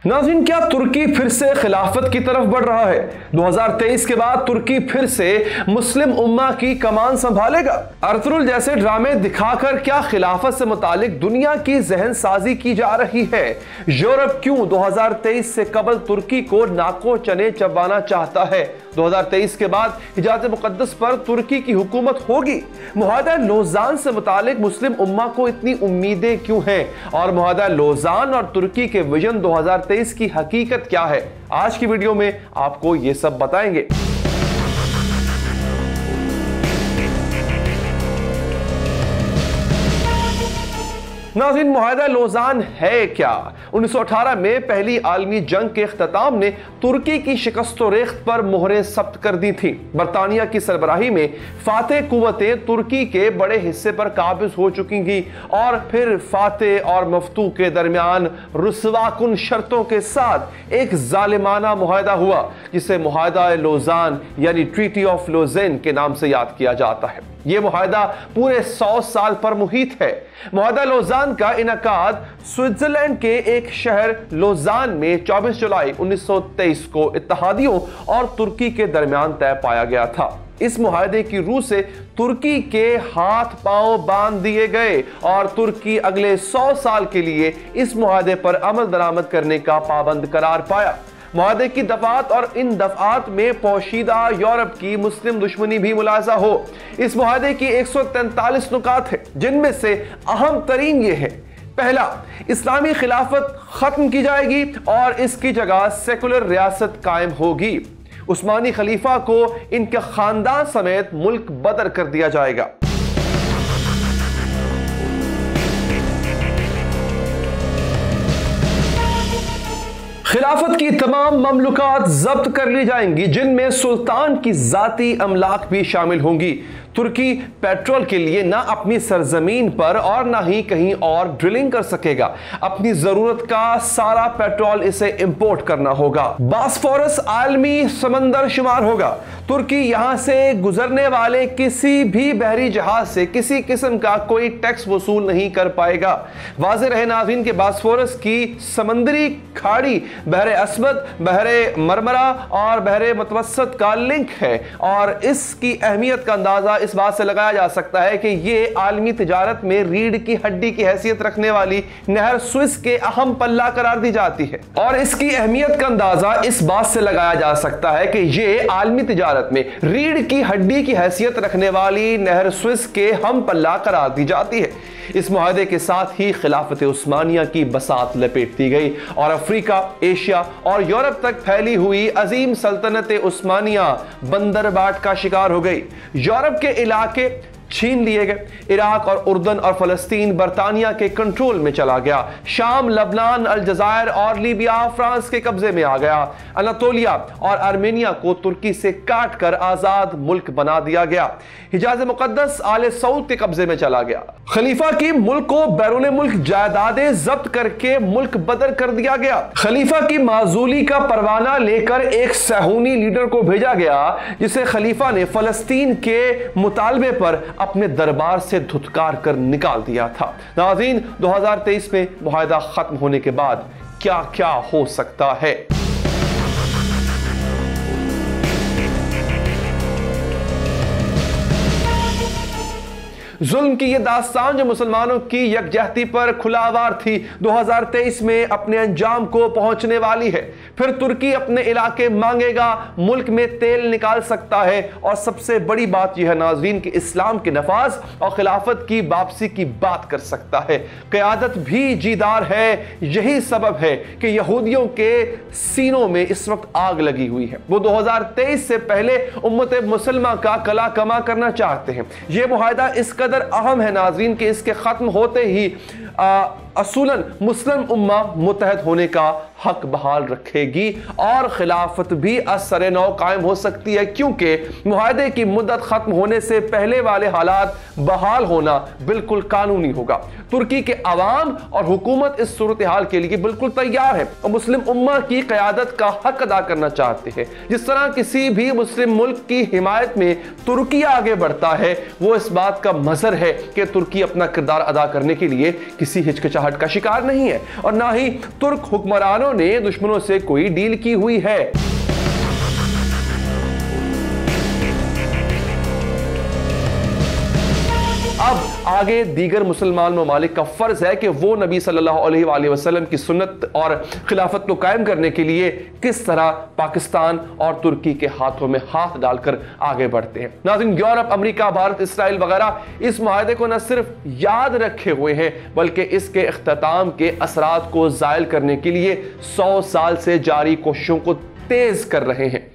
नाज़रीन, क्या तुर्की फिर से खिलाफत की तरफ बढ़ रहा है? 2023 के बाद तुर्की फिर से मुस्लिम उम्मा की कमान संभालेगा? अर्तुगरुल जैसे ड्रामे दिखाकर क्या खिलाफत से मुतालिक दुनिया की जहन साजी की जा रही है? यूरोप क्यों 2023 से कबल तुर्की को नाको चने चबाना चाहता है? 2023 के बाद हिजाज मुकद्दस पर तुर्की की हुकूमत होगी? मुआहदा लोज़ान से मुतालिक मुस्लिम उम्मा को इतनी उम्मीदें क्यों हैं? और मुआहदा लोज़ान और तुर्की के विजन 2023 की हकीकत क्या है? आज की वीडियो में आपको ये सब बताएंगे। नाज़रीन, मुआहदा लोज़ान है क्या? 1918 में पहली आलमी जंग के इख्तिताम ने तुर्की की शिकस्त रेख्त पर मोहरें सब्त कर दी थी। बरतानिया की सरबराही में फातेह कुव्वतें तुर्की के बड़े हिस्से पर काबिज हो चुकी थी और फिर फातेह और मफ्तूह के दरमियान रुसवाकुन शर्तों के साथ एक जालिमाना मुआहदा हुआ, जिसे मुआहदा लोज़ान यानी ट्रीटी ऑफ लोज़ेन के नाम से याद किया जाता है। यह मुआहदा पूरे 100 साल पर मुहित है। मुआहदा लोज़ान का इनकाद स्विट्जरलैंड के एक शहर लोज़ान में 24 जुलाई 1923 को इत्तेहादियों और तुर्की के दरमियान तय पाया गया था। इस मुआहदे की रूह से तुर्की के हाथ पांव बांध दिए गए और तुर्की अगले 100 साल के लिए इस मुआहदे पर अमल दरामद करने का पाबंद करार पाया। मुआहदे की दफात और इन दफात में पोशीदा यूरोप की मुस्लिम दुश्मनी भी मुलाजा हो। इस मुआहदे की 143 नुकात है, जिनमें से अहम तरीन ये है: पहला, इस्लामी खिलाफत खत्म की जाएगी और इसकी जगह सेकुलर रियासत कायम होगी। उस्मानी खलीफा को इनके खानदान समेत मुल्क बदर कर दिया जाएगा। खिलाफत की तमाम ममलुकात जब्त कर ली जाएंगी, जिनमें सुल्तान की जाती अमलाक भी शामिल होंगी। तुर्की पेट्रोल के लिए ना अपनी सरजमीन पर और ना ही कहीं और ड्रिलिंग कर सकेगा। अपनी जरूरत का सारा पेट्रोल इसे इंपोर्ट करना होगा। बास्फोरस आलमी समंदर शुमार होगा। तुर्की यहां से गुजरने वाले किसी भी बहरी जहाज से किसी किस्म का कोई टैक्स वसूल नहीं कर पाएगा। वाज़ेह रहे नाज़रीन के बास्फोरस की समंदरी खाड़ी बहरे अस्वद, बहरे मरमरा और बहरे मुतवस्सत का लिंक है और इसकी अहमियत का अंदाजा इस बात से लगाया जा सकता है कि यह आलमी तिजारत में रीढ़ की हड्डी की हैसियत रखने वाली नहर स्विस के अहम पल्ला करार दी जाती है। और इसकी अहमियत का अंदाजा इस बात से लगाया जा सकता है कि यह आलमी तिजारत में रीढ़ की हड्डी की हैसियत रखने वाली नहर स्विस के हम पल्ला करार दी जाती है। इस मुआहदे के साथ ही खिलाफत उस्मानिया की बसात लपेट दी गई और अफ्रीका, एशिया और यूरोप तक फैली हुई अजीम सल्तनत उस्मानिया बंदरबाट का शिकार हो गई। यूरोप के इलाके छीन लिए गए। इराक और उर्दन और फलस्तीन बरतानिया के कंट्रोल में चला गया। शाम, लबनान, अलजायर और लीबिया फ्रांस के कब्जे में आ गया। अनातोलिया और आर्मेनिया को तुर्की से काट कर आजाद मुल्क बना दिया गया। हिजाज मुकद्दस आले सऊद के कब्जे में चला गया। खलीफा की मुल्क को बैरून मुल्क जायदादें जब्त करके मुल्क बदर कर दिया गया। खलीफा की माजूली का परवाना लेकर एक सहूनी लीडर को भेजा गया, जिसे खलीफा ने फलस्तीन के मुतालबे पर अपने दरबार से धुतकार कर निकाल दिया था। नाज़रीन, 2023 में मुआहदा खत्म होने के बाद क्या क्या हो सकता है? जुल्म की यह दास्तान जो मुसलमानों की यकजहती पर खुलावार थी, 2023 में अपने अंजाम को पहुंचने वाली है। फिर तुर्की अपने इलाके मांगेगा, मुल्क में तेल निकाल सकता है और सबसे बड़ी बात यह है नाज़रीन कि इस्लाम के नफाज और खिलाफत की वापसी की बात कर सकता है। क़यादत भी जीदार है। यही सबब है कि यहूदियों के सीनों में इस वक्त आग लगी हुई है। वो 2023 से पहले उम्मत मुसलमा का कला कमा करना चाहते हैं। यह मुआहदा इस कदर अहम है नाज़रीन कि इसके खत्म होते ही असूलन मुस्लिम उम्मा मुत्तहद होने का हक बहाल रखेगी और खिलाफत भी असर नौ कायम हो सकती है, क्योंकि मुआहदे की मुद्दत खत्म होने से पहले वाले हालात बहाल होना बिल्कुल कानूनी होगा। तुर्की के अवाम और हुकूमत इस सूरत हाल के लिए बिल्कुल तैयार है और मुस्लिम उम्मा की क़यादत का हक अदा करना चाहते हैं। जिस तरह किसी भी मुस्लिम मुल्क की हिमायत में तुर्की आगे बढ़ता है, वो इस बात का मज़हर है कि तुर्की अपना किरदार अदा करने के लिए किसी हिचकिचाहट مسلحت का शिकार नहीं है और ना ही तुर्क हुक्मरानों ने दुश्मनों से कोई डील की हुई है। अब आगे दीगर मुसलमान ममालिक का फर्ज है कि वो नबी सल्लल्लाहु अलैहि वसल्लम की सुन्नत और खिलाफत को कायम करने के लिए किस तरह पाकिस्तान और तुर्की के हाथों में हाथ डालकर आगे बढ़ते हैं। नाज़रीन, यूरोप, अमेरिका, भारत, इसराइल वगैरह इस मुआहदे को न सिर्फ याद रखे हुए हैं बल्कि इसके इख्तिताम के असरात को ज़ायल करने के लिए 100 साल से जारी कोशिशों को तेज कर रहे हैं।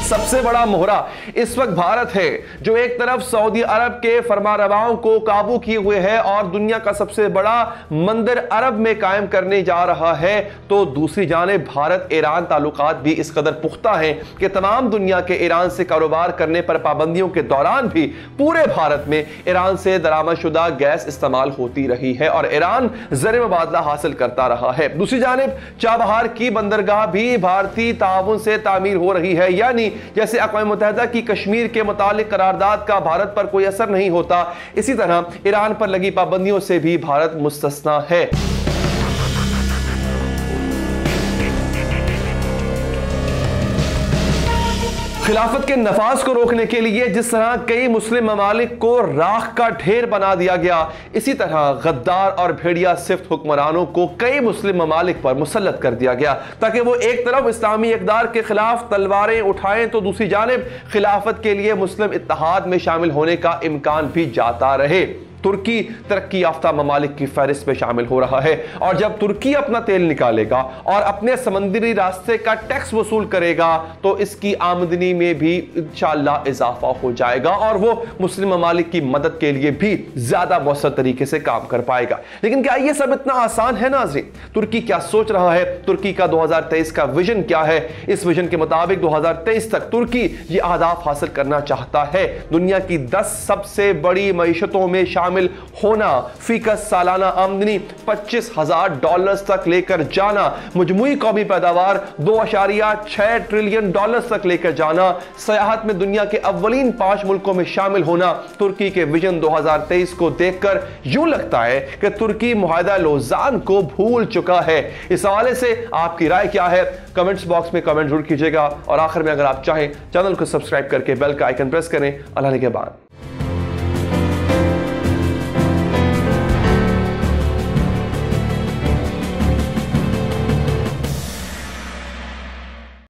सबसे बड़ा मोहरा इस वक्त भारत है, जो एक तरफ सऊदी अरब के फरमारवाओं को काबू किए हुए है और दुनिया का सबसे बड़ा मंदिर अरब में कायम करने जा रहा है, तो दूसरी जानिब भारत ईरान ताल्लुकात भी इस कदर पुख्ता हैं कि तमाम दुनिया के ईरान से कारोबार करने पर पाबंदियों के दौरान भी पूरे भारत में ईरान से दरामदशुदा गैस इस्तेमाल होती रही है और ईरान ज़र मुबादला हासिल करता रहा है। दूसरी जानिब चाबहार की बंदरगाह भी भारतीय ताउन से तामीर हो रही है, यानी जैसे अक़वाम मुत्तहिदा की कश्मीर के मुतालिक करारदाद का भारत पर कोई असर नहीं होता, इसी तरह ईरान पर लगी पाबंदियों से भी भारत मुस्तस्ना है। खिलाफत के नफाज को रोकने के लिए जिस तरह कई मुस्लिम ममालिक को राख का ढेर बना दिया गया, इसी तरह गद्दार और भेड़िया सिफ्त हुक्मरानों को कई मुस्लिम ममालिक पर मुसल्लत कर दिया गया ताकि वो एक तरफ इस्लामी इक़दार के खिलाफ तलवारें उठाएं तो दूसरी जानिब खिलाफत के लिए मुस्लिम इत्तेहाद में शामिल होने का इम्कान भी जाता रहे। तुर्की तरक्की याफ्ता ममालिक की फहरिस्त में शामिल हो रहा है और जब तुर्की अपना तेल निकालेगा और अपने समंदरी रास्ते का टैक्स वसूल करेगा तो इसकी आमदनी में भी इंशाअल्लाह इजाफा हो जाएगा और वो मुस्लिम ममालिक की मदद के लिए भी ज्यादा मौसर तरीके से काम कर पाएगा। लेकिन क्या ये सब इतना आसान है? नाज़रीन, तुर्की क्या सोच रहा है? तुर्की का 2023 का विजन क्या है? इस विजन के मुताबिक 2023 तक तुर्की ये अहदाफ हासिल करना चाहता है। दुनिया की 10 सबसे बड़ी मईशतों में शामिल होना, फीकस सालाना आमदनी $25,000 तक लेकर जाना, मजमूई कौमी पैदावार $2.6 ट्रिलियन तक लेकर जाना, सयाहत में दुनिया के अव्वलीन 5 मुल्कों में शामिल होना। तुर्की के विजन 2023 को देखकर यूं लगता है कि तुर्की मुआहदा लोज़ान को भूल चुका है। इस हवाले से आपकी राय क्या है? कमेंट्स बॉक्स में कमेंट जरूर कीजिएगा और आखिर में अगर आप चाहें चैनल को सब्सक्राइब करके बेल का आइकन प्रेस करें। अल्लाह के बाद।